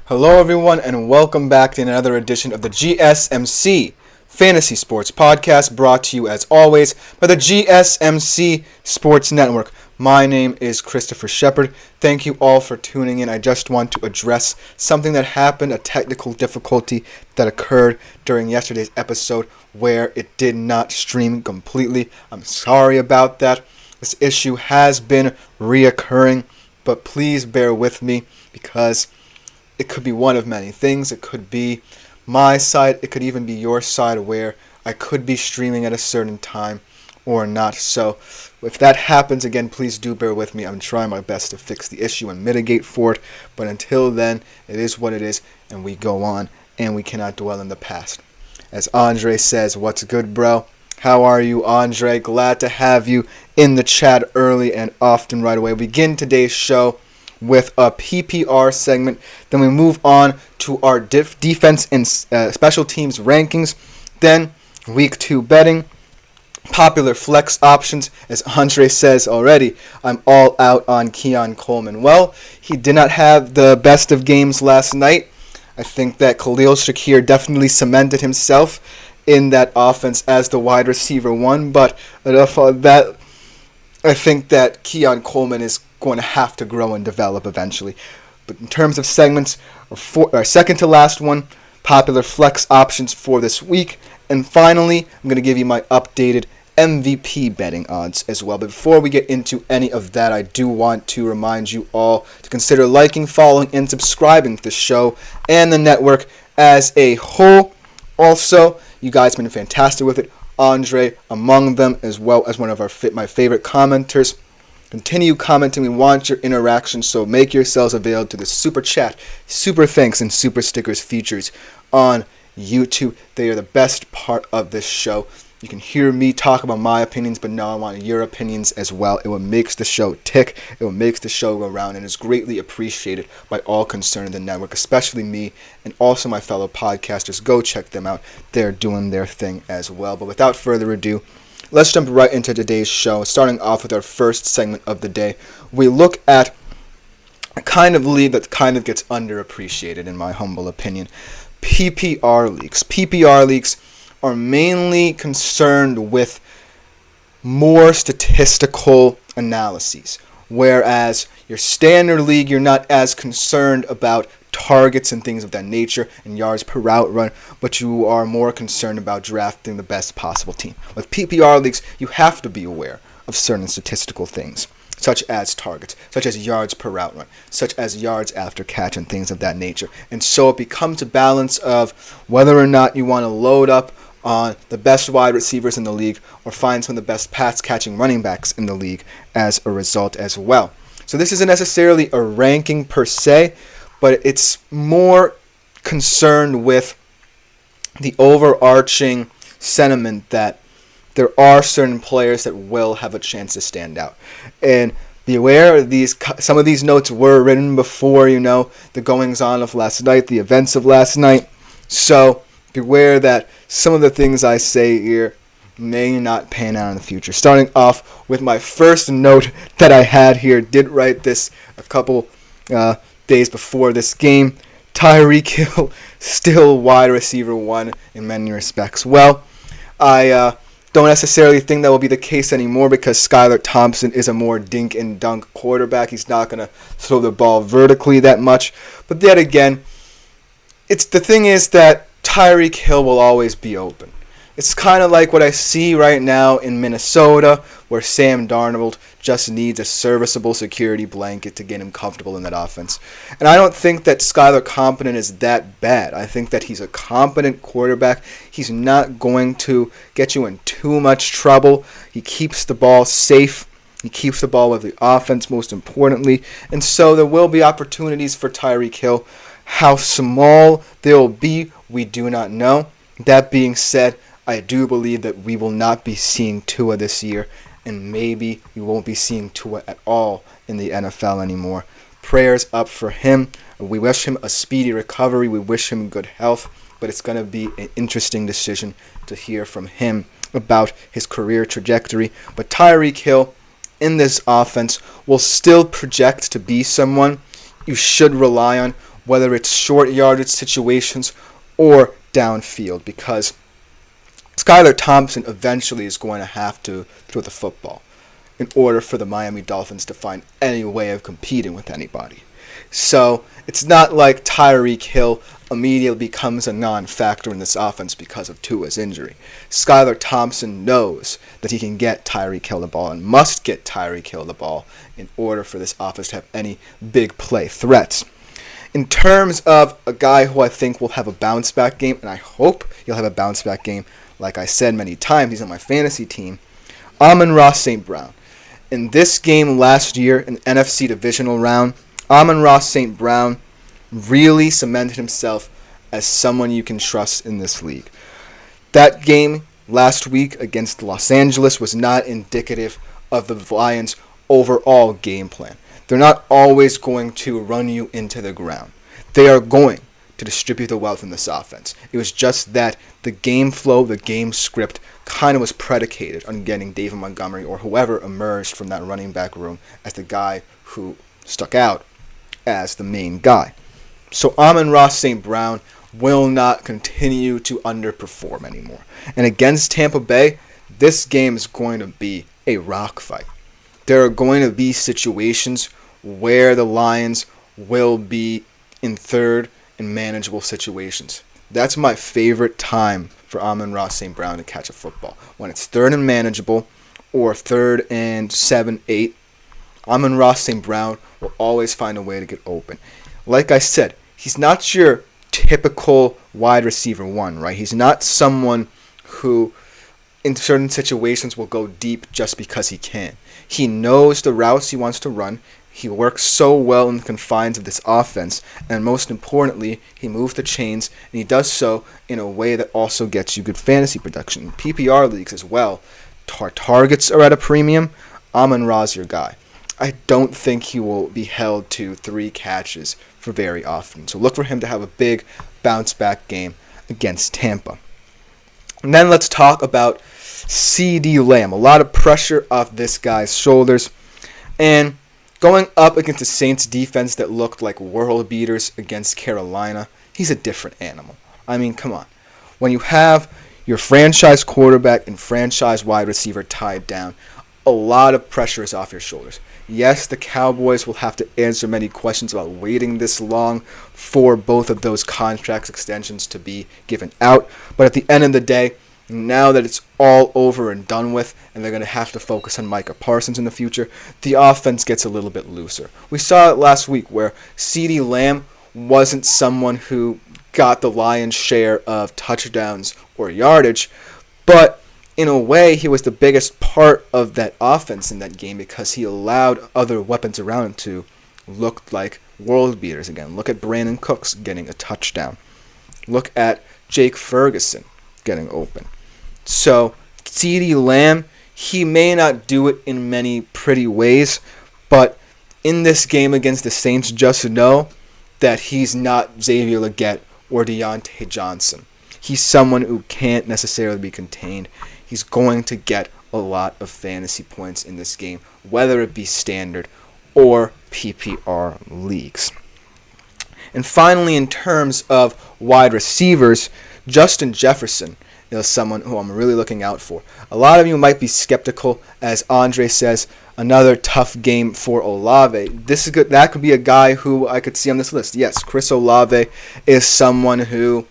Hello everyone and welcome back to another edition of the GSMC Fantasy Sports Podcast, brought to you as always by the GSMC Sports Network. My name is Christopher Shepard. Thank you all for tuning in. I just want to address something that happened, a technical difficulty that occurred during yesterday's episode where it did not stream completely. I'm sorry about that. This issue has been reoccurring, but please bear with me because it could be one of many things. It could be my side. It could even be your side where I could be streaming at a certain time or not. So if that happens, again, please do bear with me. I'm trying my best to fix the issue and mitigate for it. But until then, it is what it is, and we go on, and we cannot dwell in the past. As Andre says, what's good, bro? How are you, Andre? Glad to have you in the chat early and often right away. We begin today's show with a PPR segment. Then we move on to our defense and special teams rankings. Then week 2 betting, popular flex options. As Andre says already, I'm all out on Keon Coleman. Well, he did not have the best of games last night. I think that Khalil Shakir definitely cemented himself in that offense as the wide receiver one, but enough of that. I think that Keon Coleman is going to have to grow and develop eventually. But in terms of segments, our second to last one, popular flex options for this week. And finally, I'm going to give you my updated MVP betting odds as well. But before we get into any of that, I do want to remind you all to consider liking, following, and subscribing to the show and the network as a whole. Also, you guys have been fantastic with it. Andre among them, as well as one of my favorite commenters. Continue commenting. We want your interaction, so make yourselves available to the super chat, super thanks, and super stickers features on YouTube. They are the best part of this show. You can hear me talk about my opinions, but now I want your opinions as well. It will make the show tick. It will make the show go round, and is greatly appreciated by all concerned in the network, especially me and also my fellow podcasters. Go check them out. They're doing their thing as well. But without further ado, let's jump right into today's show, starting off with our first segment of the day. We look at a kind of league that kind of gets underappreciated, in my humble opinion. PPR leagues. PPR leagues are mainly concerned with more statistical analyses, whereas your standard league, you're not as concerned about targets and things of that nature and yards per route run, but you are more concerned about drafting the best possible team. With PPR leagues, you have to be aware of certain statistical things, such as targets, such as yards per route run, such as yards after catch and things of that nature. And so it becomes a balance of whether or not you want to load up on the best wide receivers in the league or find some of the best pass-catching running backs in the league as a result as well. So this isn't necessarily a ranking per se, but it's more concerned with the overarching sentiment that there are certain players that will have a chance to stand out. And be aware, some of these notes were written before, the goings-on of last night, the events of last night. So beware that some of the things I say here may not pan out in the future. Starting off with my first note that I had here, did write this a couple days before this game. Tyreek Hill, still wide receiver one in many respects. Well, I don't necessarily think that will be the case anymore because Skylar Thompson is a more dink and dunk quarterback. He's not going to throw the ball vertically that much. But yet again, the thing is that Tyreek Hill will always be open. It's kind of like what I see right now in Minnesota, where Sam Darnold just needs a serviceable security blanket to get him comfortable in that offense. And I don't think that Skylar Compton is that bad. I think that he's a competent quarterback. He's not going to get you in too much trouble. He keeps the ball safe. He keeps the ball with the offense, most importantly. And so there will be opportunities for Tyreek Hill. How small they will be, we do not know. That being said, I do believe that we will not be seeing Tua this year, and maybe we won't be seeing Tua at all in the NFL anymore. Prayers up for him. We wish him a speedy recovery. We wish him good health, but it's going to be an interesting decision to hear from him about his career trajectory. But Tyreek Hill in this offense will still project to be someone you should rely on whether it's short yardage situations or downfield, because Skylar Thompson eventually is going to have to throw the football in order for the Miami Dolphins to find any way of competing with anybody. So it's not like Tyreek Hill immediately becomes a non-factor in this offense because of Tua's injury. Skylar Thompson knows that he can get Tyreek Hill the ball and must get Tyreek Hill the ball in order for this offense to have any big play threats. In terms of a guy who I think will have a bounce-back game, and I hope he'll have a bounce-back game, like I said many times, he's on my fantasy team, Amon-Ra St. Brown. In this game last year, in the NFC Divisional Round, Amon-Ra St. Brown really cemented himself as someone you can trust in this league. That game last week against Los Angeles was not indicative of the Lions' overall game plan. They're not always going to run you into the ground. They are going to distribute the wealth in this offense. It was just that the game flow, the game script, kind of was predicated on getting David Montgomery or whoever emerged from that running back room as the guy who stuck out as the main guy. So Amon-Ra St. Brown will not continue to underperform anymore. And against Tampa Bay, this game is going to be a rock fight. There are going to be situations where the Lions will be in third in manageable situations. That's my favorite time for Amon-Ra St. Brown to catch a football. When it's third and manageable or third and 7, 8, Amon-Ra St. Brown will always find a way to get open. Like I said, he's not your typical wide receiver one, right? He's not someone who in certain situations will go deep just because he can. He knows the routes he wants to run. He works so well in the confines of this offense, and most importantly, he moves the chains, and he does so in a way that also gets you good fantasy production. In PPR leagues as well, targets are at a premium. Amon-Ra's your guy. I don't think he will be held to 3 catches for very often, so look for him to have a big bounce-back game against Tampa. And then let's talk about CeeDee Lamb. A lot of pressure off this guy's shoulders, and going up against the Saints defense that looked like world beaters against Carolina, he's a different animal. I mean, come on. When you have your franchise quarterback and franchise wide receiver tied down, a lot of pressure is off your shoulders. Yes, the Cowboys will have to answer many questions about waiting this long for both of those contract extensions to be given out, but at the end of the day, now that it's all over and done with, and they're going to have to focus on Micah Parsons in the future, the offense gets a little bit looser. We saw it last week where CeeDee Lamb wasn't someone who got the lion's share of touchdowns or yardage, but in a way, he was the biggest part of that offense in that game because he allowed other weapons around him to look like world beaters again. Look at Brandon Cooks getting a touchdown. Look at Jake Ferguson getting open. So, CeeDee Lamb, he may not do it in many pretty ways, but in this game against the Saints, just know that he's not Xavier Legette or Deontay Johnson. He's someone who can't necessarily be contained. He's going to get a lot of fantasy points in this game, whether it be standard or PPR leagues. And finally, in terms of wide receivers, Justin Jefferson is someone who I'm really looking out for. A lot of you might be skeptical, as Andre says, another tough game for Olave. This is good. That could be a guy who I could see on this list. Yes, Chris Olave is someone who,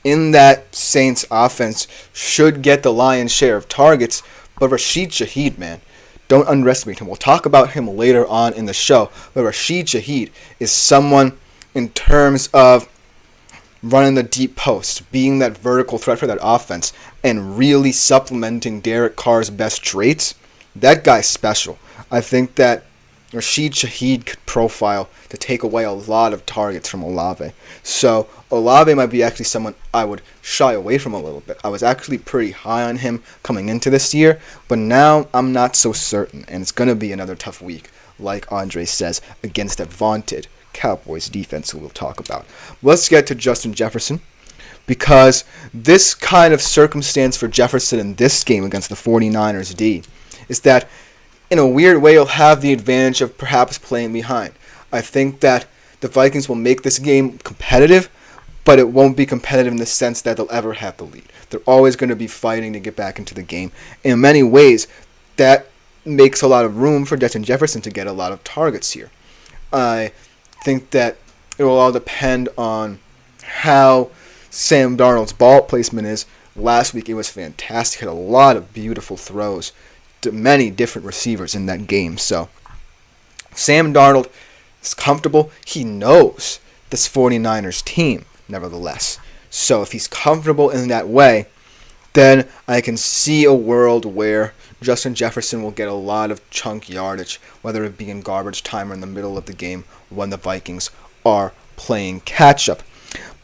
in that Saints offense, should get the lion's share of targets. But Rashid Shaheed, man, don't underestimate him. We'll talk about him later on in the show. But Rashid Shaheed is someone in terms of running the deep post, being that vertical threat for that offense, and really supplementing Derek Carr's best traits. That guy's special. I think that Rashid Shaheed could profile to take away a lot of targets from Olave. So Olave might be actually someone I would shy away from a little bit. I was actually pretty high on him coming into this year, but now I'm not so certain, and it's going to be another tough week, like Andre says, against that vaunted Cowboys defense who we'll talk about. Let's get to Justin Jefferson, because this kind of circumstance for Jefferson in this game against the 49ers D is that in a weird way he'll have the advantage of perhaps playing behind. I think that the Vikings will make this game competitive, but it won't be competitive in the sense that they'll ever have the lead. They're always going to be fighting to get back into the game. In many ways, that makes a lot of room for Justin Jefferson to get a lot of targets here. I think that it will all depend on how Sam Darnold's ball placement is. Last week it was fantastic. Had a lot of beautiful throws to many different receivers in that game. So Sam Darnold is comfortable. He knows this 49ers team, nevertheless. So if he's comfortable in that way, then I can see a world where Justin Jefferson will get a lot of chunk yardage, whether it be in garbage time or in the middle of the game when the Vikings are playing catch-up.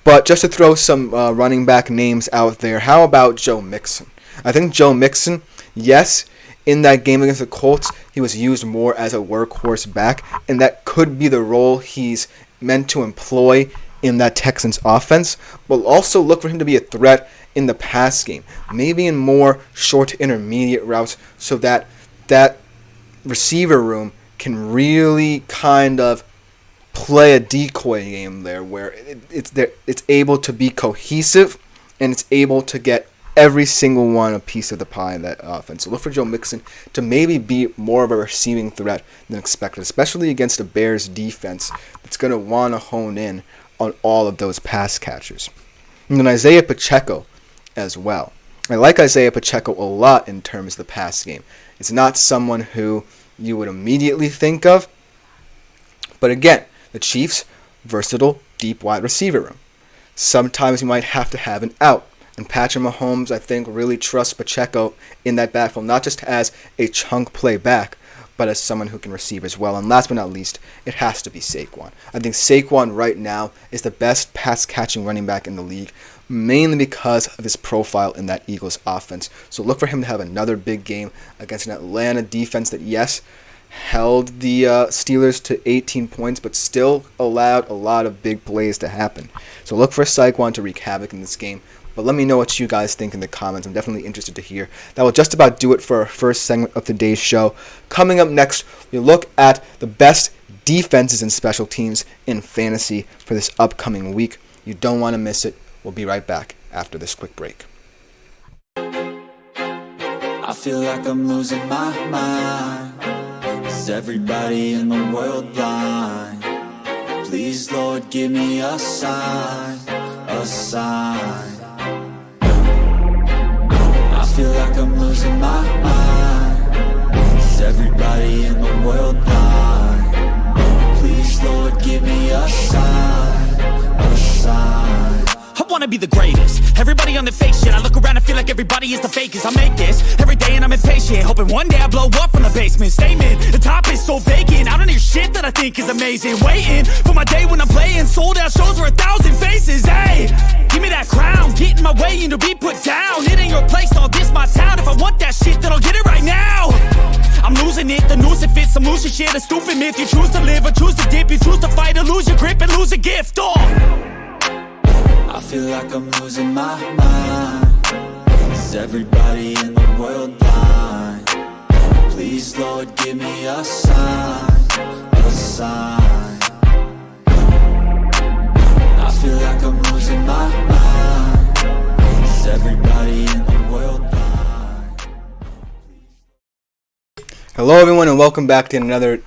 But just to throw some running back names out there, how about Joe Mixon? I think Joe Mixon, yes, in that game against the Colts, he was used more as a workhorse back, and that could be the role he's meant to employ in that Texans offense. But also look for him to be a threat in the pass game, maybe in more short to intermediate routes, so that that receiver room can really kind of play a decoy game there, where it's able to be cohesive and it's able to get every single one a piece of the pie in that offense. So look for Joe Mixon to maybe be more of a receiving threat than expected, especially against a Bears defense that's going to want to hone in on all of those pass catchers. And then Isaiah Pacheco as well. I like Isaiah Pacheco a lot in terms of the pass game. It's not someone who you would immediately think of, but again, the Chiefs' versatile deep wide receiver room. Sometimes you might have to have an out. And Patrick Mahomes, I think, really trusts Pacheco in that backfield, not just as a chunk play back, but as someone who can receive as well. And last but not least, it has to be Saquon. I think Saquon right now is the best pass-catching running back in the league, mainly because of his profile in that Eagles offense. So look for him to have another big game against an Atlanta defense that, yes, held the Steelers to 18 points, but still allowed a lot of big plays to happen. So look for Saquon to wreak havoc in this game. But let me know what you guys think in the comments. I'm definitely interested to hear. That will just about do it for our first segment of today's show. Coming up next, we look at the best defenses and special teams in fantasy for this upcoming week. You don't want to miss it. We'll be right back after this quick break. I feel like I'm losing my mind. Is everybody in the world blind? Please, Lord, give me a sign, a sign. I feel like I'm losing my mind. Is everybody in the world blind? Please, Lord, give me a sign, a sign. I wanna be the greatest. Everybody on the fake shit. I look around and feel like everybody is the fakest. I make this every day and I'm impatient, hoping one day I blow up from the basement. Statement, the top is so vacant. I don't hear shit that I think is amazing. Waiting for my day when I'm playing sold out shows for 1,000 faces. Hey, give me that crown, get in my way and to be put down. It ain't your place, all this my town. If I want that shit, then I'll get it right now. I'm losing it, the noose it fits. I'm losing shit, a stupid myth. You choose to live or choose to dip. You choose to fight or lose your grip and lose a gift. I feel like I'm losing my mind. Is everybody in the world blind? Please, Lord, give me a sign, a sign. I feel like I'm losing my mind. Is everybody in the world blind? Hello, everyone, and welcome back to another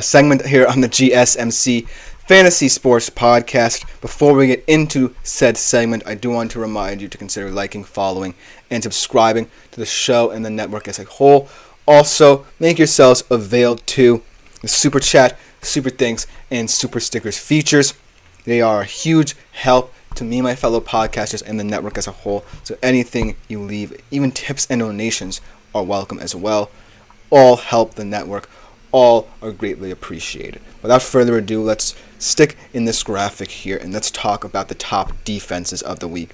segment here on the GSMC Fantasy Sports Podcast. Before we get into said segment, I do want to remind you to consider liking, following, and subscribing to the show and the network as a whole. Also, make yourselves available to the Super Chat, Super Thanks, and Super Stickers features. They are a huge help to me and my fellow podcasters and the network as a whole. So anything you leave, even tips and donations, are welcome as well. All help the network. All are greatly appreciated. Without further ado, let's stick in this graphic here and let's talk about the top defenses of the week.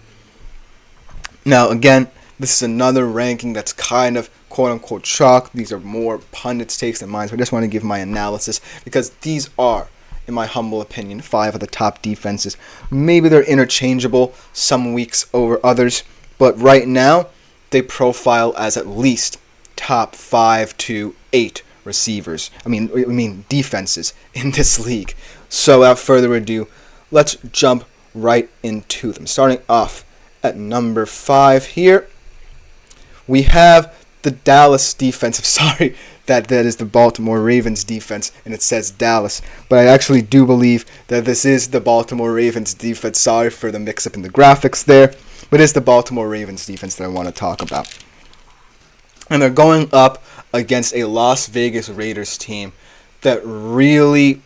Now, again, this is another ranking that's kind of quote-unquote chalk. These are more pundits' takes than mine, so I just want to give my analysis because these are, in my humble opinion, 5 of the top defenses. Maybe they're interchangeable some weeks over others, but right now they profile as at least top 5 to 8 defenses in this league. So without further ado, let's jump right into them. Starting off at number 5 here, we have the Dallas defense. I'm sorry that is the Baltimore Ravens defense, and it says Dallas. But I actually do believe that this is the Baltimore Ravens defense. Sorry for the mix-up in the graphics there. But it's the Baltimore Ravens defense that I want to talk about. And they're going up against a Las Vegas Raiders team that really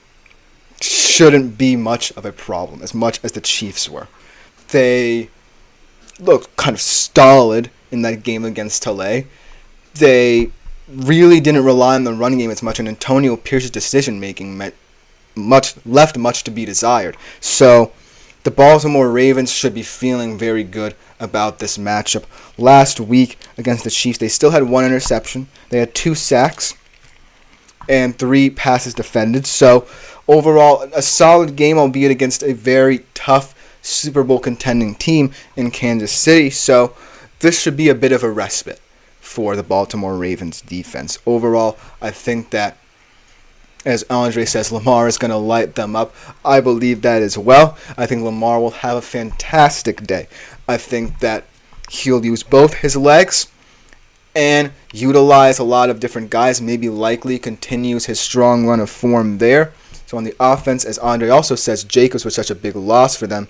shouldn't be much of a problem, as much as the Chiefs were. They looked kind of stolid in that game against LA. They really didn't rely on the running game as much, and Antonio Pierce's decision-making left much to be desired. So the Baltimore Ravens should be feeling very good about this matchup. Last week against the Chiefs, they still had 1 interception. They had 2 sacks and 3 passes defended. So overall, a solid game, albeit against a very tough Super Bowl contending team in Kansas City. So this should be a bit of a respite for the Baltimore Ravens defense. Overall, I think that, as Andre says, Lamar is going to light them up. I believe that as well. I think Lamar will have a fantastic day. I think that he'll use both his legs and utilize a lot of different guys. Maybe likely continues his strong run of form there. So on the offense, as Andre also says, Jacobs was such a big loss for them.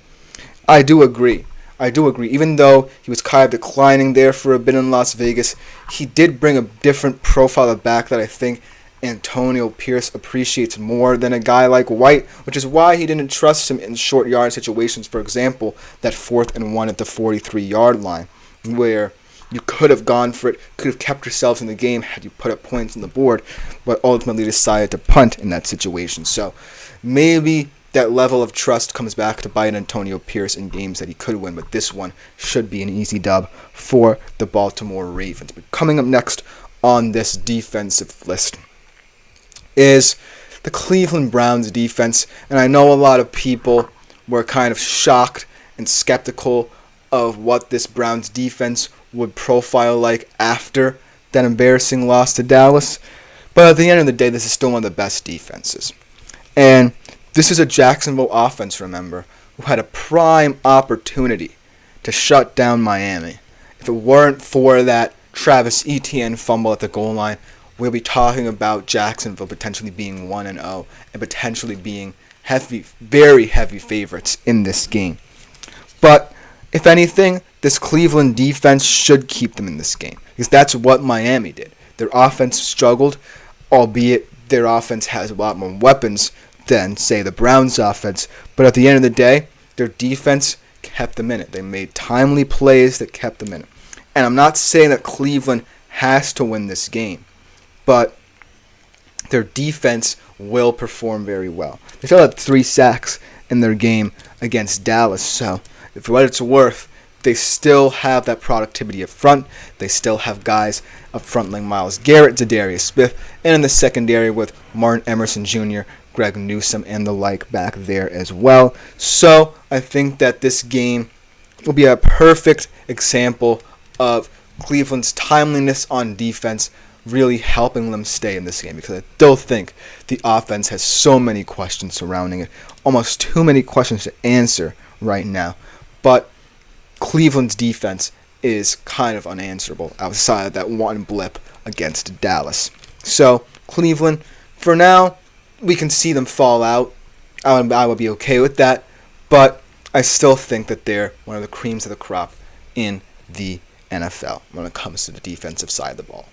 I do agree. Even though he was kind of declining there for a bit in Las Vegas, he did bring a different profile of back that I think Antonio Pierce appreciates more than a guy like White, which is why he didn't trust him in short yard situations. For example, that 4th and 1 at the 43-yard line, where you could have gone for it, could have kept yourselves in the game had you put up points on the board, but ultimately decided to punt in that situation. So maybe that level of trust comes back to bite Antonio Pierce in games that he could win, but this one should be an easy dub for the Baltimore Ravens. But coming up next on this defensive list is the Cleveland Browns defense, and I know a lot of people were kind of shocked and skeptical of what this Browns defense would profile like after that embarrassing loss to Dallas, but at the end of the day, this is still one of the best defenses. And this is a Jacksonville offense, remember, who had a prime opportunity to shut down Miami. If it weren't for that Travis Etienne fumble at the goal line, we'll be talking about Jacksonville potentially being 1-0 and potentially being very heavy favorites in this game. But if anything, this Cleveland defense should keep them in this game, because that's what Miami did. Their offense struggled, albeit their offense has a lot more weapons than, say, the Browns' offense. But at the end of the day, their defense kept them in it. They made timely plays that kept them in it. And I'm not saying that Cleveland has to win this game, but their defense will perform very well. They still had 3 sacks in their game against Dallas, so for what it's worth, they still have that productivity up front. They still have guys up front like Myles Garrett, Zadarius Smith, and in the secondary with Martin Emerson Jr., Greg Newsome, and the like back there as well. So I think that this game will be a perfect example of Cleveland's timeliness on defense really helping them stay in this game, because I still think the offense has so many questions surrounding it, almost too many questions to answer right now. But Cleveland's defense is kind of unanswerable outside of that one blip against Dallas. So Cleveland, for now, we can see them fall out. I would be okay with that, but I still think that they're one of the creams of the crop in the NFL when it comes to the defensive side of the ball.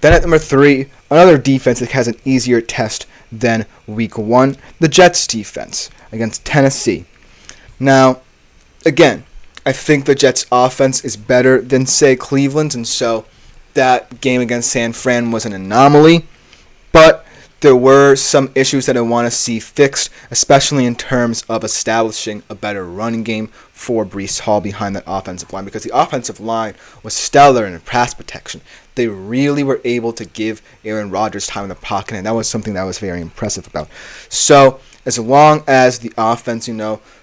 Then at number 3, another defense that has an easier test than Week 1, the Jets defense against Tennessee. Now, again, I think the Jets offense is better than, say, Cleveland's, and so that game against San Fran was an anomaly. But there were some issues that I want to see fixed, especially in terms of establishing a better running game for Breece Hall behind that offensive line, because the offensive line was stellar in pass protection. They really were able to give Aaron Rodgers time in the pocket, and that was something that I was very impressive about. So as long as the offense,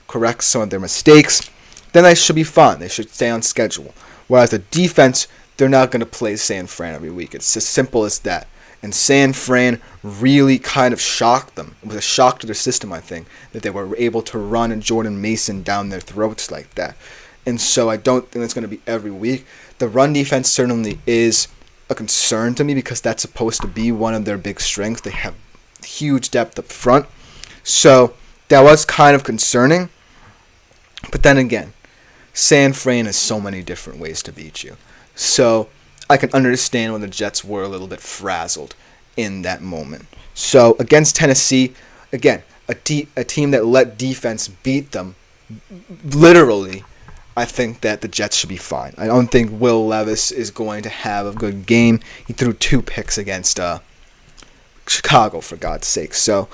corrects some of their mistakes, then they should be fine. They should stay on schedule. Whereas the defense, they're not going to play San Fran every week. It's as simple as that. And San Fran really kind of shocked them. It was a shock to their system, I think, that they were able to run Jordan Mason down their throats like that. And so I don't think it's going to be every week. The run defense certainly is a concern to me because that's supposed to be one of their big strengths. They have huge depth up front. So that was kind of concerning. But then again, San Fran has so many different ways to beat you. So I can understand when the Jets were a little bit frazzled in that moment. So against Tennessee, again, a team that let defense beat them, literally, I think that the Jets should be fine. I don't think Will Levis is going to have a good game. He threw 2 picks against Chicago, for God's sake. So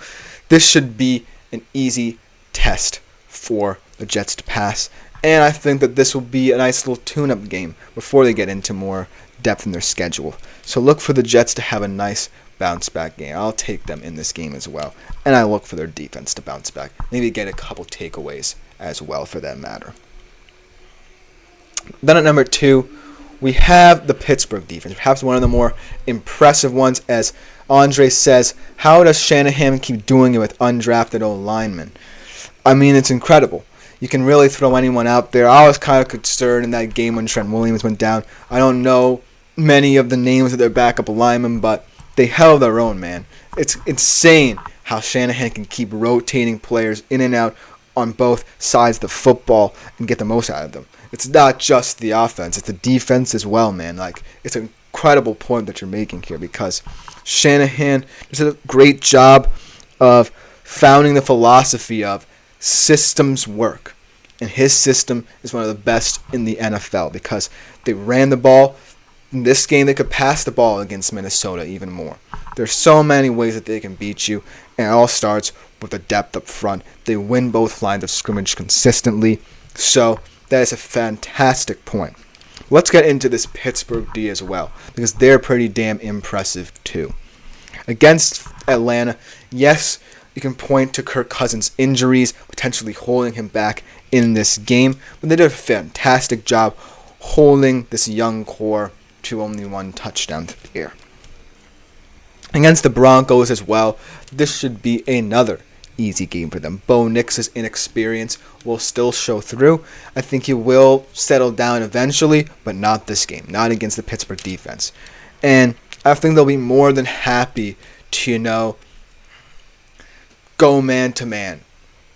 this should be an easy test for the Jets to pass. And I think that this will be a nice little tune-up game before they get into more depth in their schedule. So look for the Jets to have a nice bounce-back game. I'll take them in this game as well. And I look for their defense to bounce back. Maybe get a couple takeaways as well, for that matter. Then at number 2, we have the Pittsburgh defense. Perhaps one of the more impressive ones. As Andre says, how does Shanahan keep doing it with undrafted O-linemen? I mean, it's incredible. You can really throw anyone out there. I was kind of concerned in that game when Trent Williams went down. I don't know many of the names of their backup linemen, but they held their own, man. It's insane how Shanahan can keep rotating players in and out on both sides of the football and get the most out of them. It's not just the offense, it's the defense as well, man. Like, it's an incredible point that you're making here because Shanahan does a great job of founding the philosophy of systems work. And his system is one of the best in the NFL because they ran the ball. In this game, they could pass the ball against Minnesota even more. There's so many ways that they can beat you, and it all starts with the depth up front. They win both lines of scrimmage consistently, so that is a fantastic point. Let's get into this Pittsburgh D as well because they're pretty damn impressive too. Against Atlanta, yes, you can point to Kirk Cousins' injuries, potentially holding him back in this game. But they did a fantastic job holding this young core to only 1 touchdown through the air. Against the Broncos as well, this should be another easy game for them. Bo Nix's inexperience will still show through. I think he will settle down eventually, but not this game. Not against the Pittsburgh defense. And I think they'll be more than happy to, go man-to-man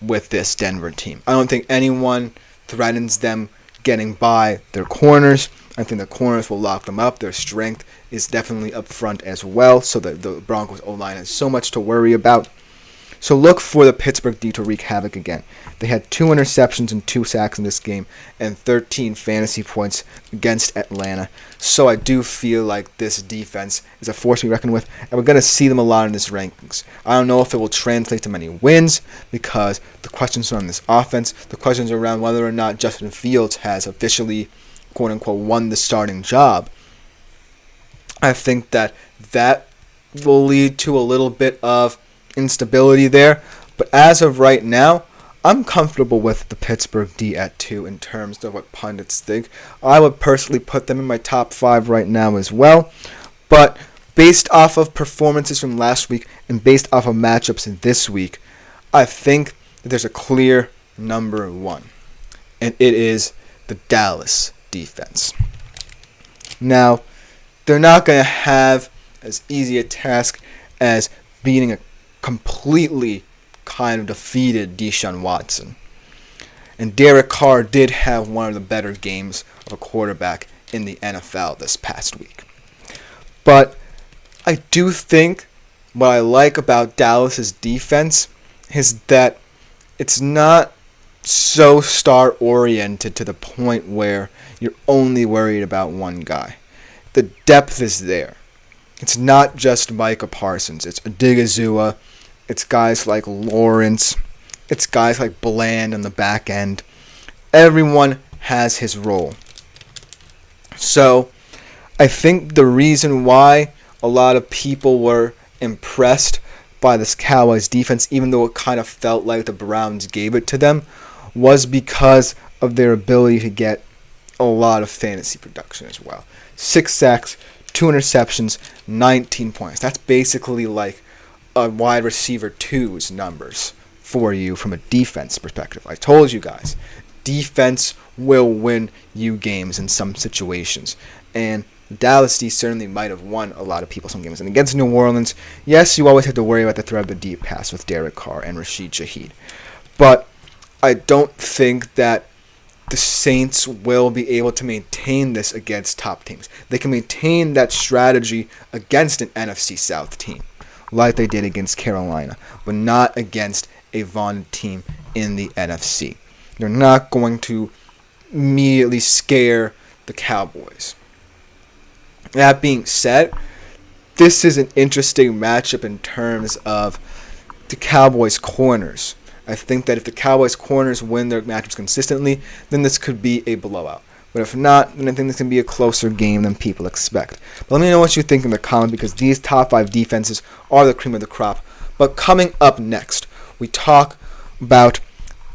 with this Denver team. I don't think anyone threatens them getting by their corners. I think the corners will lock them up. Their strength is definitely up front as well, so that the Broncos O-line has so much to worry about. So look for the Pittsburgh D to wreak havoc again. They had 2 interceptions and 2 sacks in this game and 13 fantasy points against Atlanta. So I do feel like this defense is a force to be reckoned with, and we're going to see them a lot in this rankings. I don't know if it will translate to many wins because the questions are on this offense. The questions are around whether or not Justin Fields has officially, quote-unquote, won the starting job. I think that will lead to a little bit of instability there, but as of right now, I'm comfortable with the Pittsburgh D at 2 in terms of what pundits think. I would personally put them in my top 5 right now as well, but based off of performances from last week and based off of matchups this week, I think that there's a clear number 1, and it is the Dallas defense. Now, they're not going to have as easy a task as beating a completely kind of defeated Deshaun Watson. And Derek Carr did have one of the better games of a quarterback in the NFL this past week. But I do think what I like about Dallas's defense is that it's not so star-oriented to the point where you're only worried about one guy. The depth is there. It's not just Micah Parsons. It's Odigizua. It's guys like Lawrence. It's guys like Bland on the back end. Everyone has his role. So I think the reason why a lot of people were impressed by this Cowboys defense, even though it kind of felt like the Browns gave it to them, was because of their ability to get a lot of fantasy production as well. 6 sacks, 2 interceptions, 19 points. That's basically like a wide receiver 2's numbers for you from a defense perspective. I told you guys, defense will win you games in some situations. And Dallas D certainly might have won a lot of people some games. And against New Orleans, yes, you always have to worry about the threat of the deep pass with Derek Carr and Rashid Shaheed. But I don't think that the Saints will be able to maintain this against top teams. They can maintain that strategy against an NFC South team, like they did against Carolina, but not against a vaunted team in the NFC. They're not going to immediately scare the Cowboys. That being said, this is an interesting matchup in terms of the Cowboys' corners. I think that if the Cowboys' corners win their matchups consistently, then this could be a blowout. But if not, then I think this can be a closer game than people expect. But let me know what you think in the comments, because these top 5 defenses are the cream of the crop. But coming up next, we talk about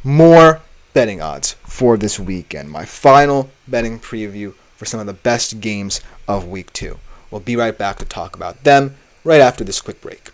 more betting odds for this weekend. My final betting preview for some of the best games of Week 2. We'll be right back to talk about them right after this quick break.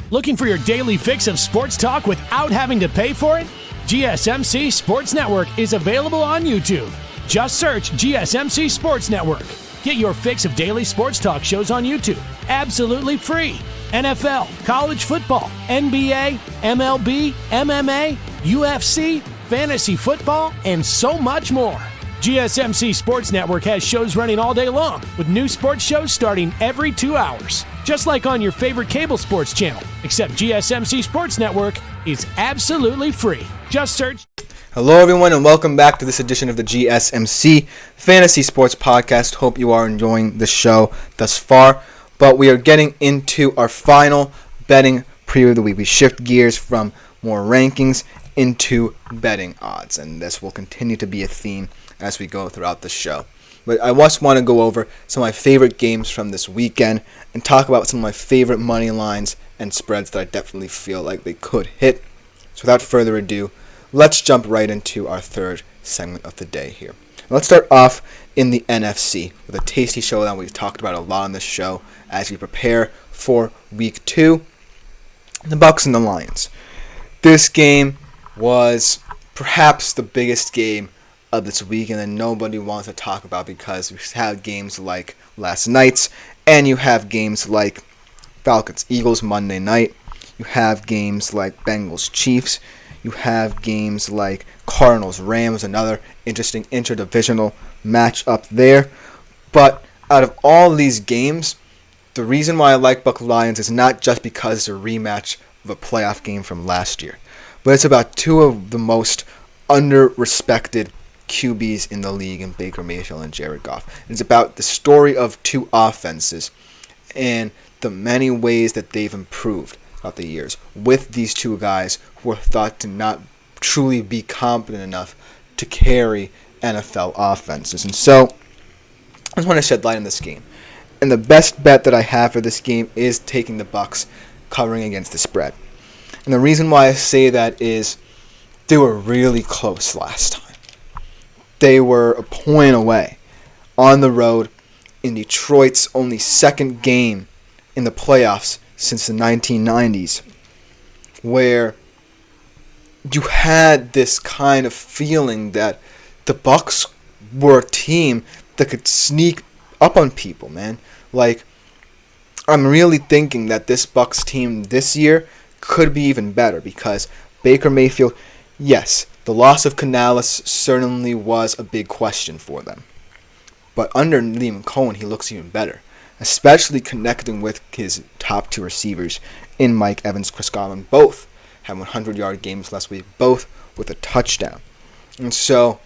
Looking for your daily fix of sports talk without having to pay for it? GSMC Sports Network is available on YouTube. Just search GSMC Sports Network. Get your fix of daily sports talk shows on YouTube, absolutely free. NFL, college football, NBA, MLB, MMA, UFC, fantasy football, and so much more. GSMC Sports Network has shows running all day long, with new sports shows starting every 2 hours. Just like on your favorite cable sports channel, except GSMC Sports Network is absolutely free. Just search. Hello, everyone, and welcome back to this edition of the GSMC Fantasy Sports Podcast. Hope you are enjoying the show thus far. But we are getting into our final betting preview of the week. We shift gears from more rankings into betting odds, and this will continue to be a theme as we go throughout the show. But I just want to go over some of my favorite games from this weekend and talk about some of my favorite money lines and spreads that I definitely feel like they could hit. So without further ado, let's jump right into our third segment of the day here. Let's start off in the NFC with a tasty showdown we've talked about a lot on this show as we prepare for Week 2, the Bucs and the Lions. This game was perhaps the biggest game of this weekend that nobody wants to talk about, because we have games like last night's, and you have games like Falcons-Eagles Monday night. You have games like Bengals-Chiefs. You have games like Cardinals-Rams, another interesting interdivisional matchup there. But out of all these games, the reason why I like Bucs-Lions is not just because it's a rematch of a playoff game from last year, but it's about two of the most under-respected QBs in the league in Baker Mayfield and Jared Goff. It's about the story of two offenses and the many ways that they've improved throughout the years with these two guys who are thought to not truly be competent enough to carry NFL offenses. And so I just want to shed light on this game. And the best bet that I have for this game is taking the Bucs covering against the spread. And the reason why I say that is they were really close last time. They were a point away on the road in Detroit's only second game in the playoffs since the 1990s, where you had this kind of feeling that the Bucs were a team that could sneak up on people, man. Like, I'm really thinking that this Bucs team this year could be even better, because Baker Mayfield, yes, the loss of Canales certainly was a big question for them. But under Liam Cohen, he looks even better, especially connecting with his top two receivers in Mike Evans, Chris Godwin. Both had 100-yard games last week, both with a touchdown. And so,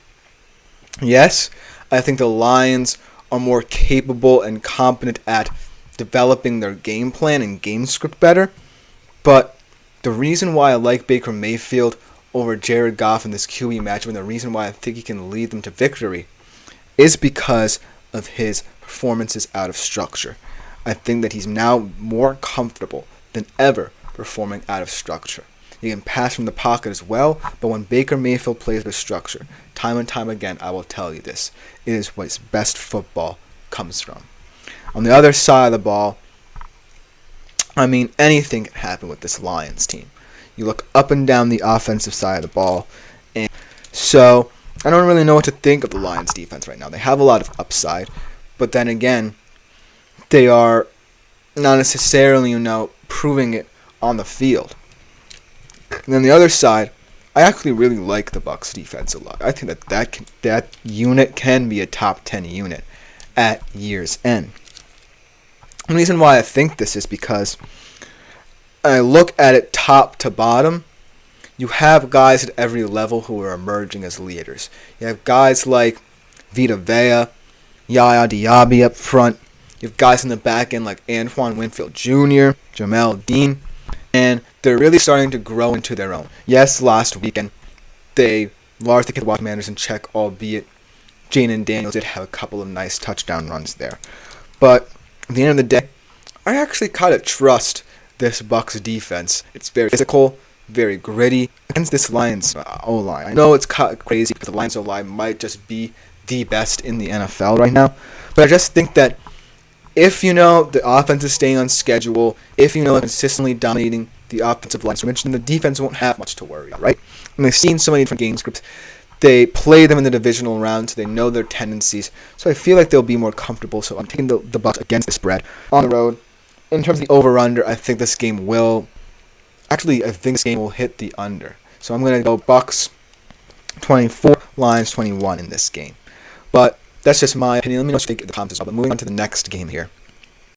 yes, I think the Lions are more capable and competent at developing their game plan and game script better. But the reason why I like Baker Mayfield over Jared Goff in this QB matchup, and the reason why I think he can lead them to victory, is because of his performances out of structure. I think that he's now more comfortable than ever performing out of structure. You can pass from the pocket as well, but when Baker Mayfield plays with structure, time and time again, I will tell you this, it is what his best football comes from. On the other side of the ball, anything can happen with this Lions team. You look up and down the offensive side of the ball, and so I don't really know what to think of the Lions defense right now. They have a lot of upside, but then again, they are not necessarily, proving it on the field. And then the other side, I actually really like the Bucs defense a lot. I think that unit can be a top 10 unit at year's end. The reason why I think this is because I look at it top to bottom. You have guys at every level who are emerging as leaders. You have guys like Vita Vea, Yaya Diaby up front. You have guys in the back end like Antoine Winfield Jr., Jamel Dean, and they're really starting to grow into their own. Yes, last weekend they largely kept the Washington Commanders in check, albeit Jaden Daniels did have a couple of nice touchdown runs there. But at the end of the day, I actually kind of trust this Bucs defense. It's very physical, very gritty against this Lions O-line. I know it's crazy because the Lions O-line might just be the best in the NFL right now, but I just think that if the offense is staying on schedule, if consistently dominating the offensive line scrimmage, then the defense won't have much to worry about, right? And they've seen so many different game scripts. They play them in the divisional round, so they know their tendencies. So I feel like they'll be more comfortable. So I'm taking the Bucs against the spread on the road. In terms of the over/under, I think this game will hit the under. So I'm going to go Bucs 24, Lions 21 in this game. But that's just my opinion. Let me know what you think in the comments as well. But moving on to the next game here.